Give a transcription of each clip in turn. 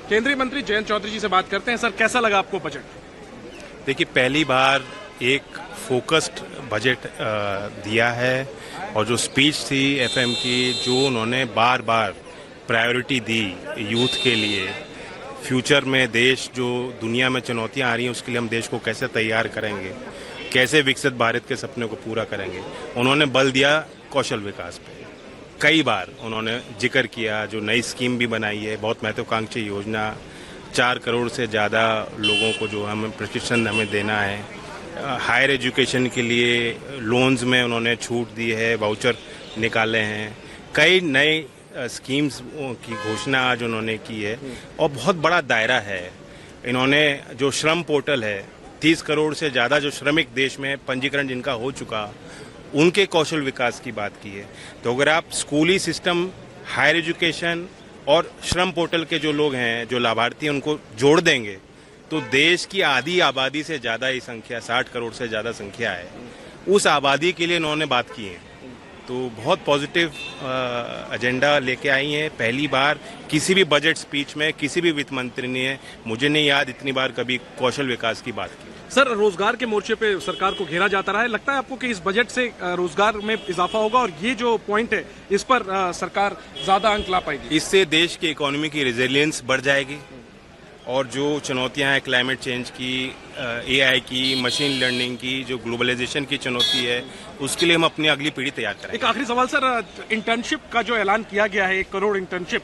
केंद्रीय मंत्री जयंत चौधरी जी से बात करते हैं। सर, कैसा लगा आपको बजट? देखिए, पहली बार एक फोकस्ड बजट दिया है और जो स्पीच थी एफएम की, जो उन्होंने बार बार प्रायोरिटी दी यूथ के लिए, फ्यूचर में देश जो दुनिया में चुनौतियां आ रही हैं उसके लिए हम देश को कैसे तैयार करेंगे, कैसे विकसित भारत के सपने को पूरा करेंगे, उन्होंने बल दिया कौशल विकास पे। कई बार उन्होंने जिक्र किया, जो नई स्कीम भी बनाई है, बहुत महत्वाकांक्षी योजना, 4 करोड़ से ज़्यादा लोगों को जो हमें प्रशिक्षण हमें देना है। हायर एजुकेशन के लिए लोन्स में उन्होंने छूट दी है, वाउचर निकाले हैं। कई नए स्कीम्स की घोषणा आज उन्होंने की है और बहुत बड़ा दायरा है। इन्होंने जो श्रम पोर्टल है, 30 करोड़ से ज़्यादा जो श्रमिक देश में पंजीकरण जिनका हो चुका, उनके कौशल विकास की बात की है। तो अगर आप स्कूली सिस्टम, हायर एजुकेशन और श्रम पोर्टल के जो लोग हैं, जो लाभार्थी हैं, उनको जोड़ देंगे तो देश की आधी आबादी से ज़्यादा ही संख्या, 60 करोड़ से ज़्यादा संख्या है, उस आबादी के लिए इन्होंने बात की है। तो बहुत पॉजिटिव एजेंडा लेके आई हैं। पहली बार किसी भी बजट स्पीच में किसी भी वित्त मंत्री ने, मुझे नहीं याद इतनी बार कभी कौशल विकास की बात की। सर, रोजगार के मोर्चे पे सरकार को घेरा जाता रहा है, लगता है आपको कि इस बजट से रोजगार में इजाफा होगा और ये जो पॉइंट है इस पर सरकार ज्यादा अंक ला पाएगी? इससे देश की इकोनॉमी की रेजिलियंस बढ़ जाएगी और जो चुनौतियां हैं क्लाइमेट चेंज की, एआई की, मशीन लर्निंग की, जो ग्लोबलाइजेशन की चुनौती है, उसके लिए हम अपनी अगली पीढ़ी तैयार करेंगे। एक आखिरी सवाल सर, इंटर्नशिप का जो ऐलान किया गया है, 1 करोड़ इंटर्नशिप,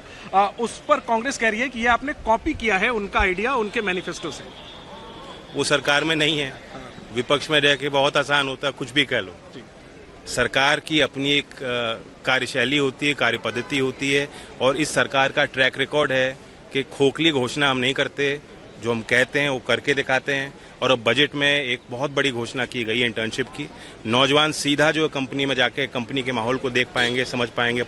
उस पर कांग्रेस कह रही है कि ये आपने कॉपी किया है उनका आइडिया उनके मैनिफेस्टो से। वो सरकार में नहीं है, विपक्ष में रह के बहुत आसान होता है, कुछ भी कह लो। सरकार की अपनी एक कार्यशैली होती है, कार्यपद्धति होती है और इस सरकार का ट्रैक रिकॉर्ड है कि खोखली घोषणा हम नहीं करते, जो हम कहते हैं वो करके दिखाते हैं। और अब बजट में एक बहुत बड़ी घोषणा की गई है इंटर्नशिप की। नौजवान सीधा जो कंपनी में जाके कंपनी के माहौल को देख पाएंगे, समझ पाएंगे।